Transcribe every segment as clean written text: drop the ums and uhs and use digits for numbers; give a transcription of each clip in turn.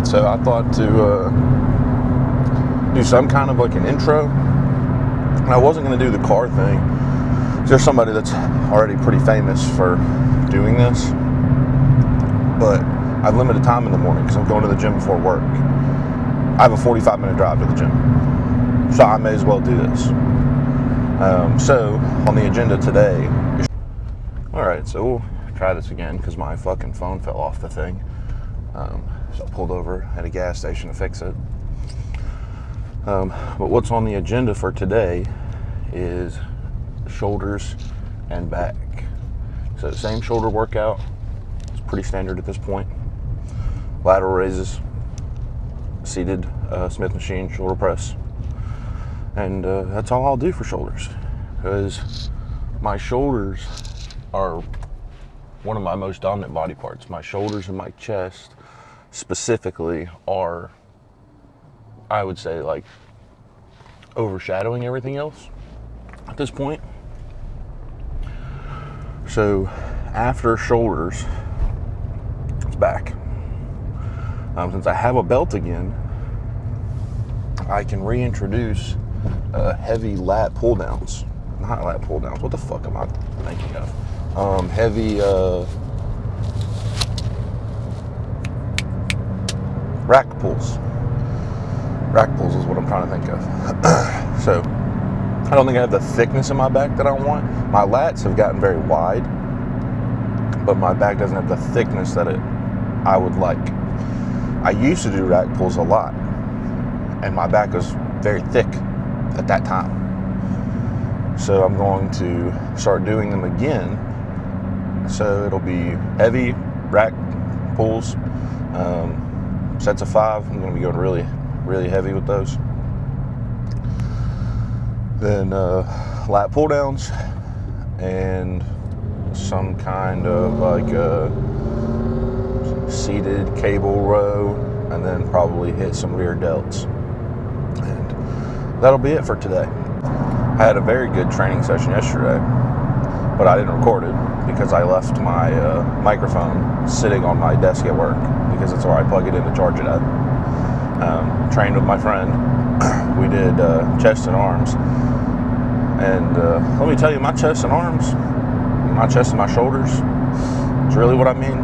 Alright, so I thought to do some kind of like an intro. And I wasn't going to do the car thing. There's somebody that's already pretty famous for doing this. But I have limited time in the morning because I'm going to the gym before work. I have a 45-minute drive to the gym. So I may as well do this. So on the agenda today, alright, so we'll try this again because my fucking phone fell off the thing. So I pulled over at a gas station to fix it. But what's on the agenda for today is shoulders and back. So same shoulder workout. It's pretty standard at this point. Lateral raises, seated Smith machine shoulder press. And that's all I'll do for shoulders, because my shoulders are one of my most dominant body parts. My shoulders and my chest specifically are, I would say, like overshadowing everything else at this point. So after shoulders, it's back. Since I have a belt again, I can reintroduce heavy lat pull downs. Not lat pull downs. What the fuck am I thinking of? Heavy rack pulls. Rack pulls is what I'm trying to think of. So I don't think I have the thickness in my back that I want. My lats have gotten very wide, but my back doesn't have the thickness that I would like. I used to do rack pulls a lot, and my back was very thick at that time. So I'm going to start doing them again. So it'll be heavy rack pulls, sets of 5. I'm going to be going really heavy with those. Then lat pull downs and some kind of like seated cable row, and then probably hit some rear delts. And that'll be it for today. I had a very good training session yesterday, but I didn't record it because I left my microphone sitting on my desk at work because it's where I plug it in to charge it at. Trained with my friend. We did chest and arms. And let me tell you, my chest and arms, my chest and my shoulders, is really what I mean.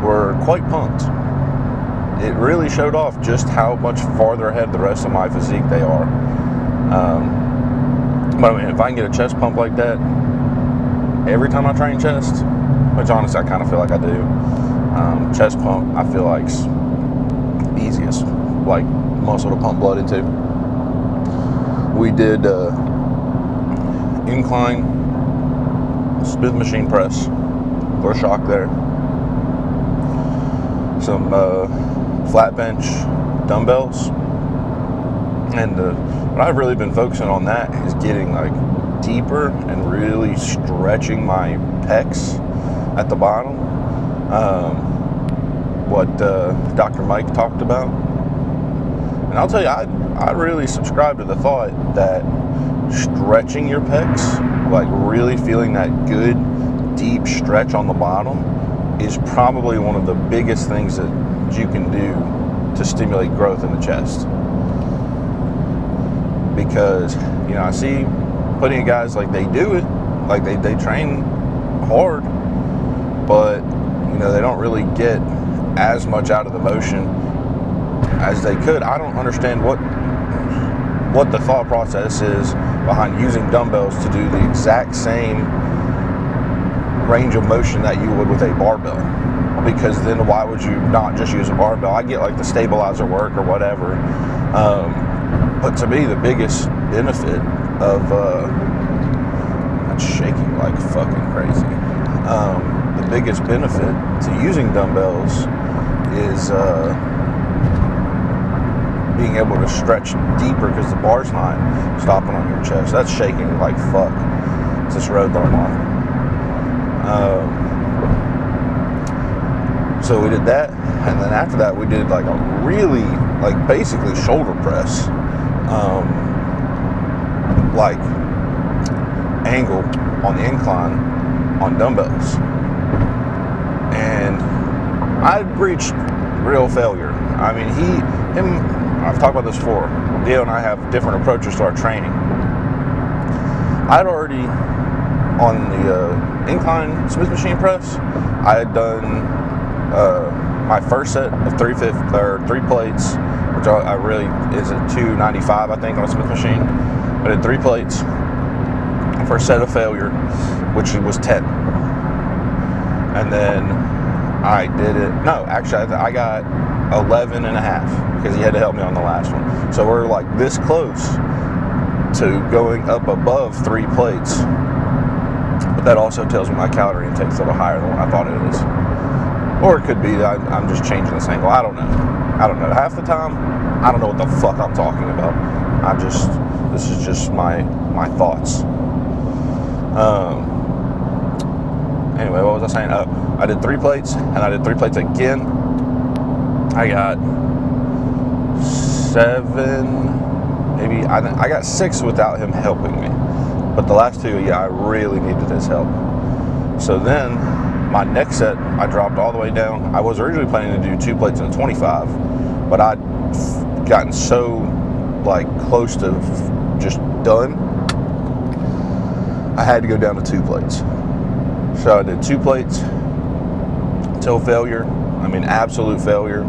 We're quite pumped. It really showed off just how much farther ahead the rest of my physique they are. But I mean, if I can get a chest pump like that every time I train chest, which honestly I kind of feel like I do, chest pump I feel like's easiest, like muscle to pump blood into. We did incline Smith machine press, little shock there, some flat bench dumbbells, and what I've really been focusing on that is getting like deeper and really stretching my pecs at the bottom. What Dr. Mike talked about. And I'll tell you, I really subscribe to the thought that stretching your pecs, like really feeling that good deep stretch on the bottom, is probably one of the biggest things that you can do to stimulate growth in the chest. Because, you know, I see plenty of guys, like, they do it, like they train hard, but, you know, they don't really get as much out of the motion as they could. I don't understand what the thought process is behind using dumbbells to do the exact same range of motion that you would with a barbell. Because then why would you not just use a barbell? I get like the stabilizer work or whatever, but to me the biggest benefit of that's shaking like fucking crazy. The biggest benefit to using dumbbells is being able to stretch deeper because the bar's not stopping on your chest. That's shaking like fuck. It's this road that I'm on. So we did that, and then after that we did like a really, like basically shoulder press, like angle on the incline on dumbbells. And I'd reached real failure. I mean, I've talked about this before. Dio and I have different approaches to our training. I'd already, on the incline Smith machine press, I had done my first set of 3 plates, which I really is at 295, I think, on a Smith machine. I did 3 plates. First set of failure, which was 10. And then I did it. No, actually, I got 11 and a half because he had to help me on the last one. So we're like this close to going up above 3 plates. But that also tells me my calorie intake's a little higher than what I thought it is. Or it could be that I'm just changing this angle. I don't know. Half the time, I don't know what the fuck I'm talking about. This is just my thoughts. Anyway, what was I saying? I did 3 plates, and I did 3 plates again. I got 7, maybe. I got 6 without him helping me. But the last 2, yeah, I really needed his help. So then, my next set, I dropped all the way down. I was originally planning to do 2 plates and a 25, but I'd gotten so, like, close to just done, I had to go down to 2 plates. So I did 2 plates till failure. I mean, absolute failure.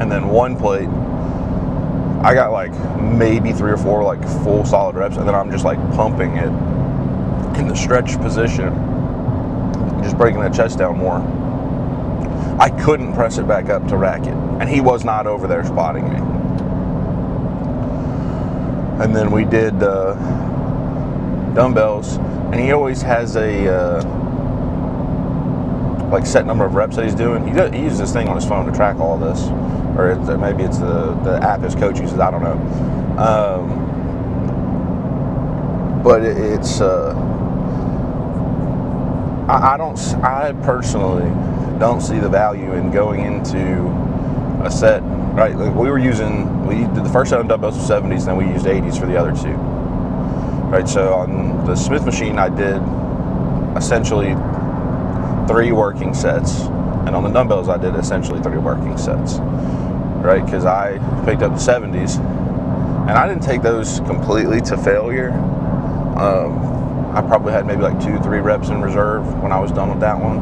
And then 1 plate, I got like maybe 3 or 4 like full solid reps, and then I'm just like pumping it in the stretch position, just breaking that chest down more. I couldn't press it back up to rack it, and he was not over there spotting me. And then we did dumbbells, and he always has a like set number of reps that he's doing. He uses this thing on his phone to track all this, or maybe it's the app his coach uses. I don't know. But it's I personally don't see the value in going into a set. Right, like we did the first set on dumbbells with 70s, and then we used 80s for the other 2. Right, so on the Smith machine, I did essentially 3 working sets, and on the dumbbells, I did essentially 3 working sets. Right, because I picked up the 70s, and I didn't take those completely to failure. I probably had maybe like 2-3 reps in reserve when I was done with that one.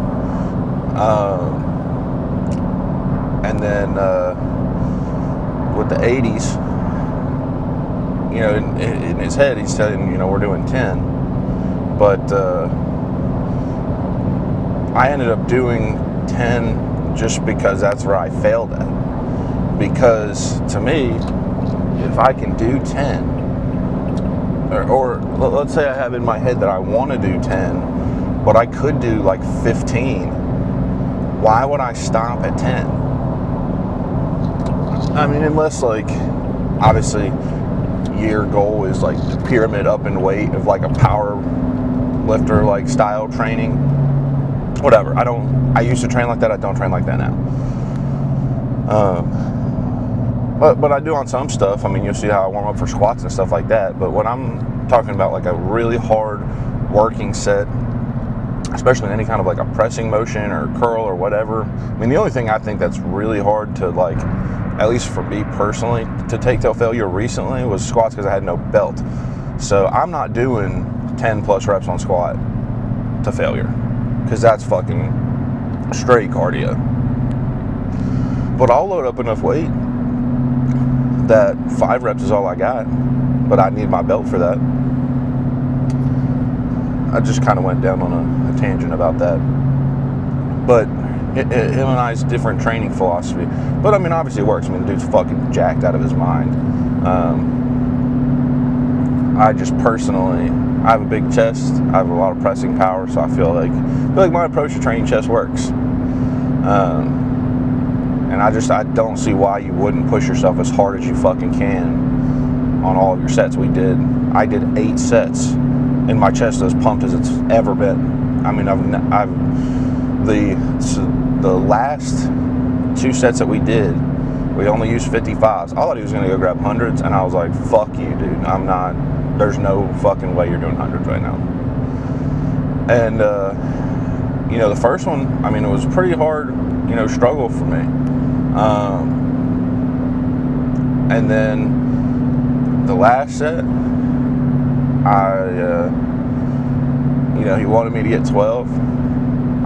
And then with the 80s, you know, in his head, he's telling, you know, we're doing 10. But I ended up doing 10 just because that's where I failed at. Because to me, if I can do 10, or let's say I have in my head that I want to do 10, but I could do like 15, why would I stop at 10? I mean, unless like, obviously, your goal is like the pyramid up in weight of like a power lifter like style training. Whatever. I used to train like that. I don't train like that now. But I do on some stuff. I mean, you'll see how I warm up for squats and stuff like that. But when I'm talking about like a really hard working set, especially in any kind of like a pressing motion or curl or whatever, I mean, the only thing I think that's really hard to like, at least for me personally, to take till failure recently was squats, because I had no belt. So I'm not doing 10 plus reps on squat to failure, because that's fucking straight cardio. But I'll load up enough weight that 5 reps is all I got, but I need my belt for that. I just kind of went down on a tangent about that. But him and I's different training philosophy. But I mean, obviously it works. I mean, the dude's fucking jacked out of his mind. I just personally, I have a big chest. I have a lot of pressing power, so I feel like my approach to training chest works. And I don't see why you wouldn't push yourself as hard as you fucking can on all of your sets. I did 8 sets, and my chest is as pumped as it's ever been. I mean, the last 2 sets that we did, we only used 55s. I thought he was going to go grab hundreds, and I was like, fuck you, dude. I'm not, there's no fucking way you're doing hundreds right now. And you know, the first one, I mean, it was a pretty hard, you know, struggle for me. And then the last set, you know, he wanted me to get 12.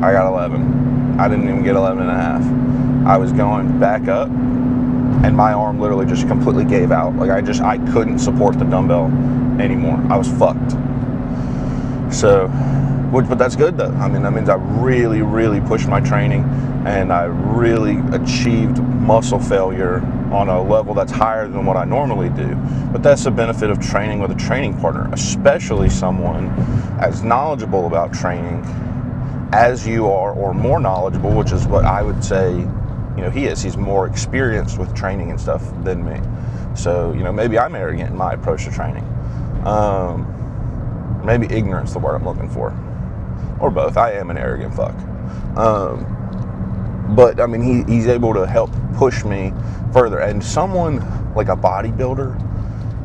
I got 11. I didn't even get 11 and a half. I was going back up, and my arm literally just completely gave out. Like I couldn't support the dumbbell anymore. I was fucked. So, but that's good though. I mean, that means I really, really pushed my training, and I really achieved muscle failure on a level that's higher than what I normally do. But that's the benefit of training with a training partner, especially someone as knowledgeable about training as you are, or more knowledgeable, which is what I would say, you know, he is. He's more experienced with training and stuff than me. So, you know, maybe I'm arrogant in my approach to training. Maybe ignorance is the word I'm looking for. Or both. I am an arrogant fuck. But, I mean, he's able to help push me further. And someone like a bodybuilder,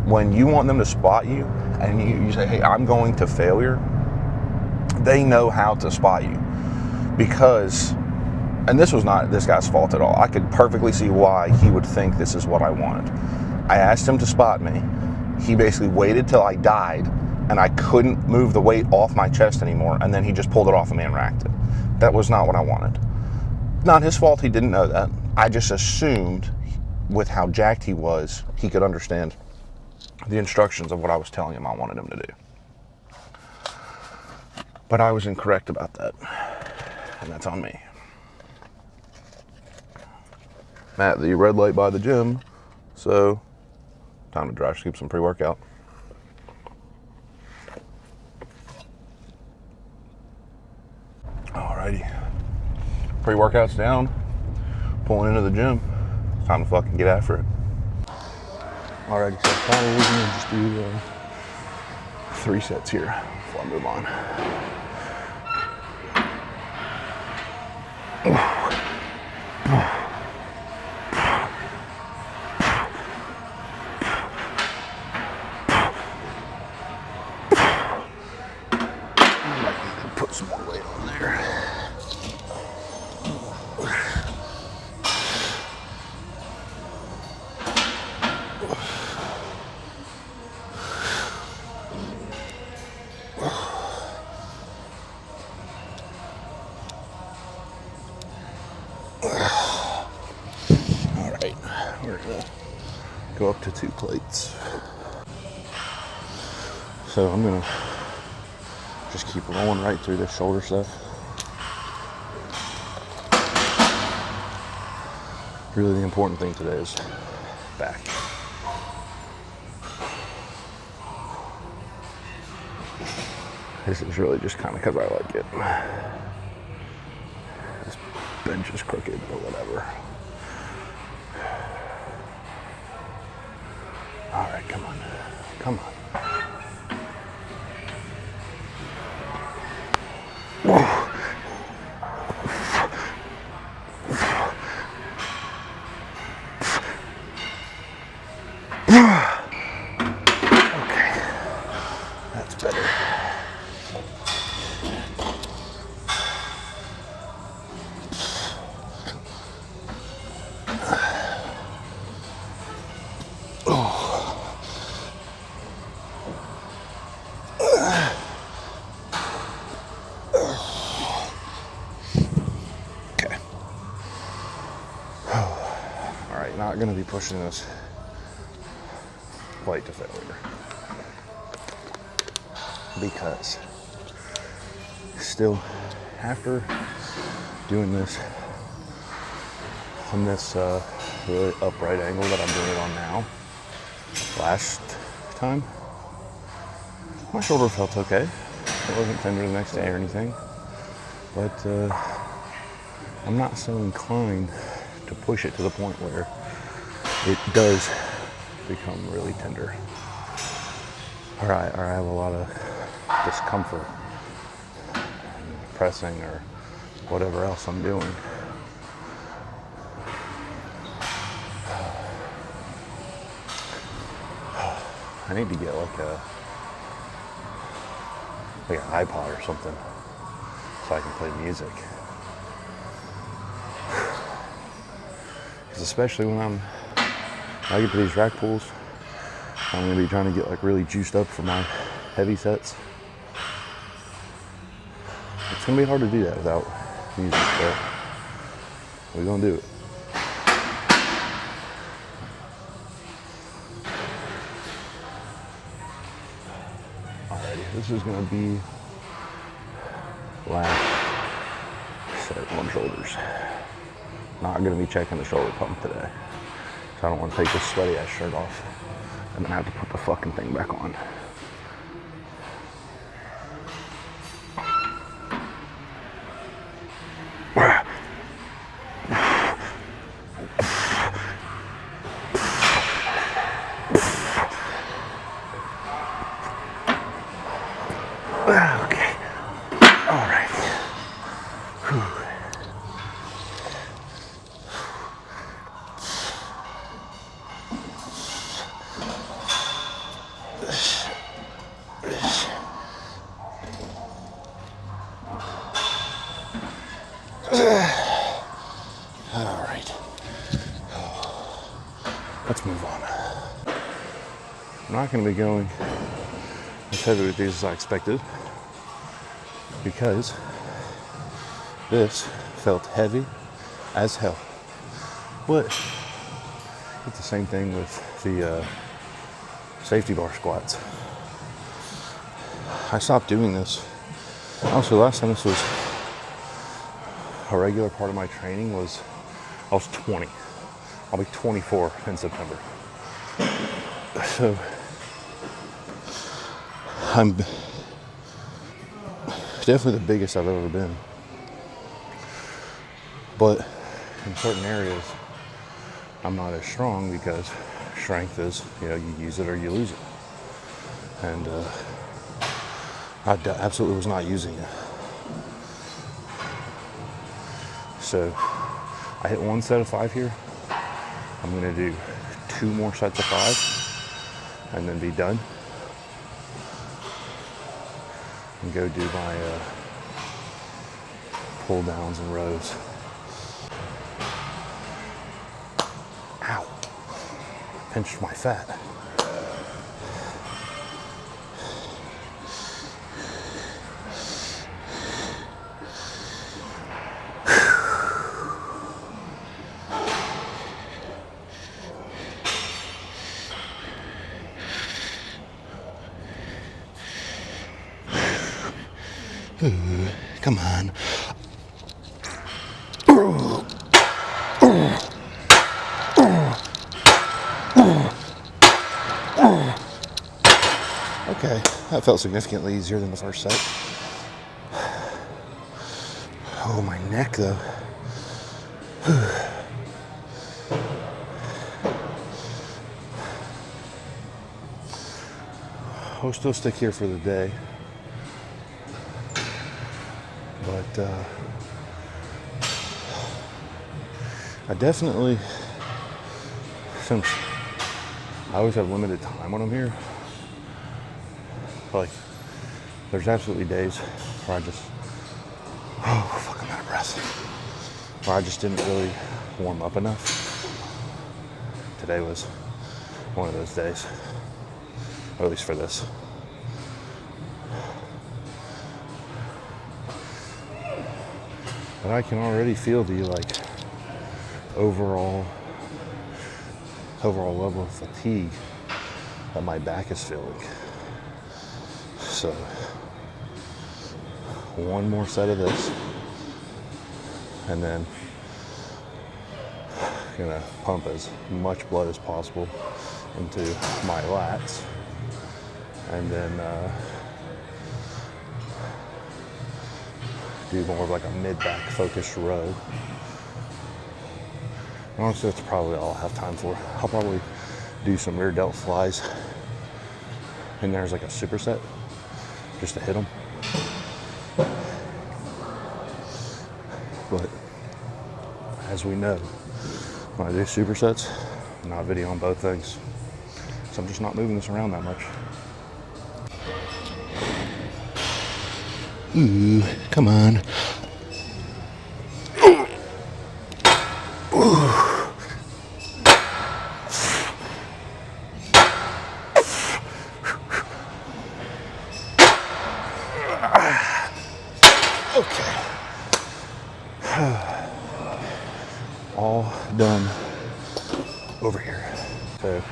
when you want them to spot you and you say, hey, I'm going to failure, they know how to spot you. Because, and this was not this guy's fault at all. I could perfectly see why he would think this is what I wanted. I asked him to spot me. He basically waited till I died, and I couldn't move the weight off my chest anymore, and then he just pulled it off of me and racked it. That was not what I wanted. Not his fault he didn't know that. I just assumed with how jacked he was, he could understand the instructions of what I was telling him I wanted him to do. But I was incorrect about that, and that's on me. I'm at the red light by the gym, so time to dry scoop some pre-workout. Alrighty, pre-workout's down, pulling into the gym. It's time to fucking get after it. Alrighty, so probably we're gonna just do 3 sets here before I move on. Put some more weight on there. Alright, we're gonna go up to 2 plates. So I'm gonna just keep rolling right through this shoulder stuff. Really the important thing today is back. This is really just kind of because I like it. This bench is crooked, but whatever. All right, come on, come on. Okay, that's better. Okay. All right, not gonna be pushing this quite to failure, because still, after doing this on this really upright angle that I'm doing it on now, last time my shoulder felt okay. It wasn't tender the next day or anything, but I'm not so inclined to push it to the point where it does become really tender. Or I have a lot of discomfort pressing or whatever else I'm doing. I need to get like an iPod or something, so so I can play music. Because especially when I get to these rack pulls, I'm gonna be trying to get like really juiced up for my heavy sets. It's gonna be hard to do that without music, but we're gonna do it. Alrighty, this is gonna be last set on shoulders. Not gonna be checking the shoulder pump today. So I don't want to take this sweaty ass shirt off and then have to put the fucking thing back on. Okay. All right. All right. Let's move on. I'm not going to be going as heavy with these as I expected because this felt heavy as hell. But it's the same thing with the safety bar squats. I stopped doing this. Also, last time this was a regular part of my training was I was 20. I'll be 24 in September. So I'm definitely the biggest I've ever been. But in certain areas, I'm not as strong because strength is, you use it or you lose it. And I absolutely was not using it. So I hit one set of 5 here. I'm gonna do 2 more sets of 5 and then be done. And go do my pull downs and rows. Ow, pinched my fat. Come on. Okay, that felt significantly easier than the first set. Oh, my neck though. I'll still stick here for the day. But I definitely, since I always have limited time when I'm here, like there's absolutely days where I just, fuck, I'm out of breath, where I just didn't really warm up enough. Today was one of those days, or at least for this. But I can already feel the overall level of fatigue that my back is feeling. So one more set of this, and then gonna pump as much blood as possible into my lats, and then do more of like a mid-back focused row. Honestly, that's probably all I have time for. I'll probably do some rear delt flies in there as like a superset, just to hit them. But as we know, when I do supersets, I'm not videoing both things. So I'm just not moving this around that much. Ooh, come on. Okay. All done over here. So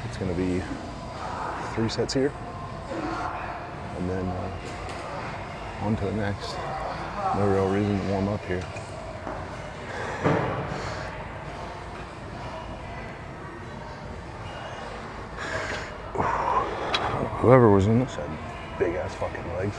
it's going to be 3 sets here, and then on to the next. No real reason to warm up here. Whoever was in this had big ass fucking legs.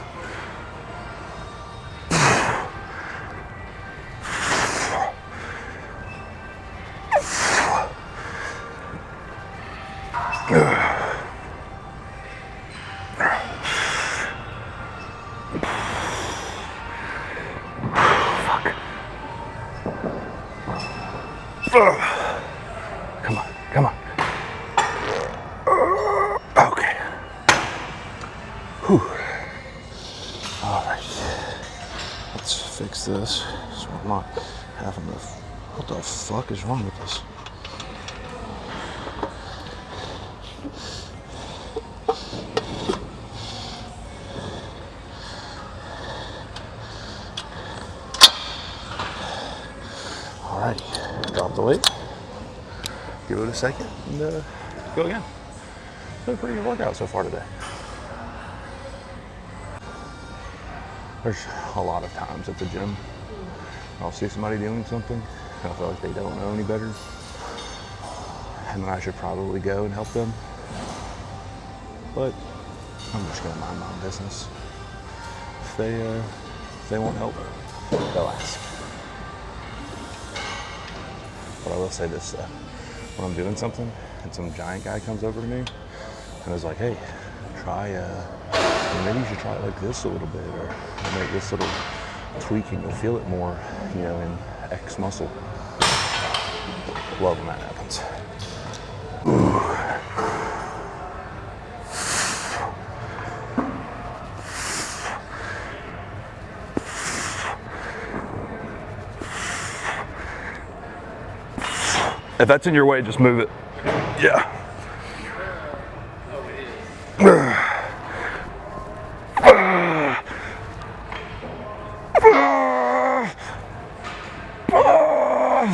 Come on, come on. Okay. Whew. All right. Let's fix this so I'm not having to. What the fuck is wrong with this? Alrighty, drop the weight, give it a second, and go again. It's been a pretty good workout so far today. There's a lot of times at the gym I'll see somebody doing something and I feel like they don't know any better, and then I should probably go and help them. But I'm just gonna mind my own business. If they won't help, they'll ask. But I will say this, when I'm doing something and some giant guy comes over to me and is like, hey, try, maybe you should try it like this a little bit, or make this little tweaking, you'll feel it more, you know, in X muscle. Love when that happens. If that's in your way, just move it. Yeah.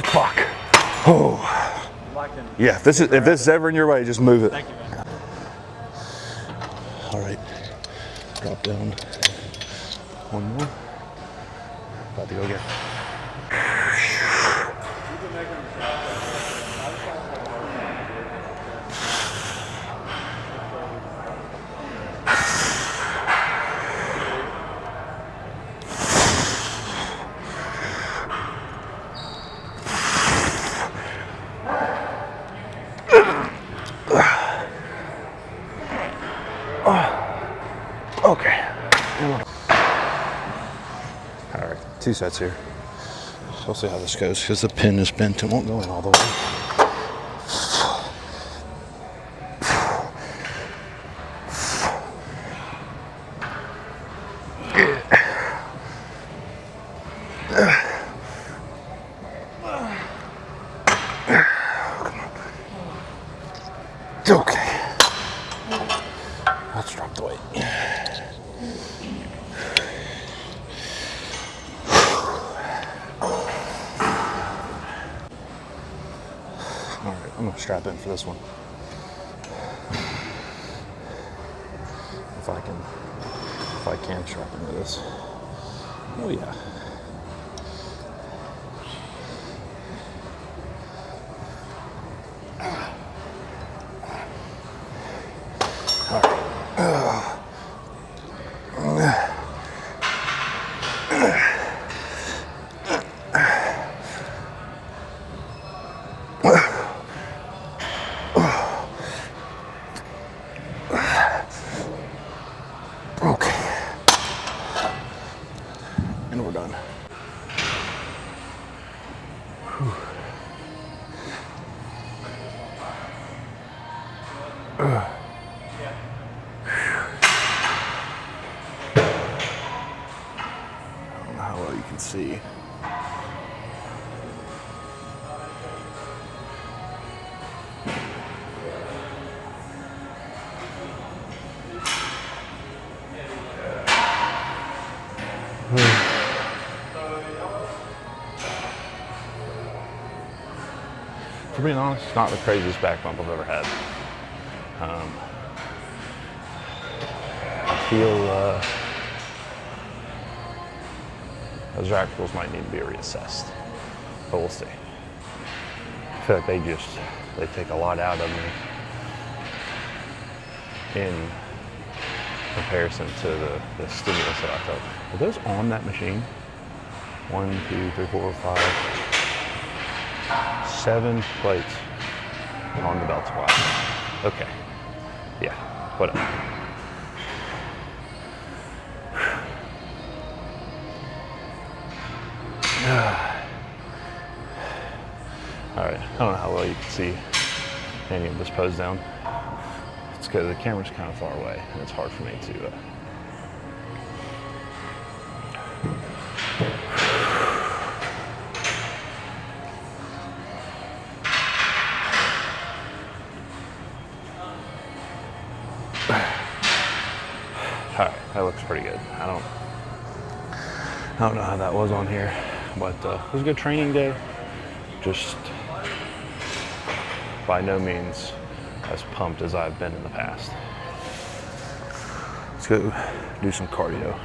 Fuck. Oh. Yeah, if this is ever in your way, just move it. Thank you, man. All right. Drop down. One more. About to go again. Okay. All right, 2 sets here. We'll see how this goes because the pin is bent and won't go in all the way. Okay. Let's drop the weight. All right, I'm gonna strap in for this one. If I can strap into this. Oh yeah. Okay. And we're done. for being honest, it's not the craziest back bump I've ever had. I feel those rackles might need to be reassessed, but we'll see. I feel like they take a lot out of me in comparison to the stimulus that I felt. Are those on that machine? 1, 2, 3, 4, 5, 7 plates on the belt squat. Okay. Yeah, whatever. All right, I don't know how well you can see any of this pose down. It's because the camera's kind of far away and it's hard for me to all right, that looks pretty good. I don't know how that was on here, but it was a good training day. Just by no means as pumped as I've been in the past. Let's go do some cardio.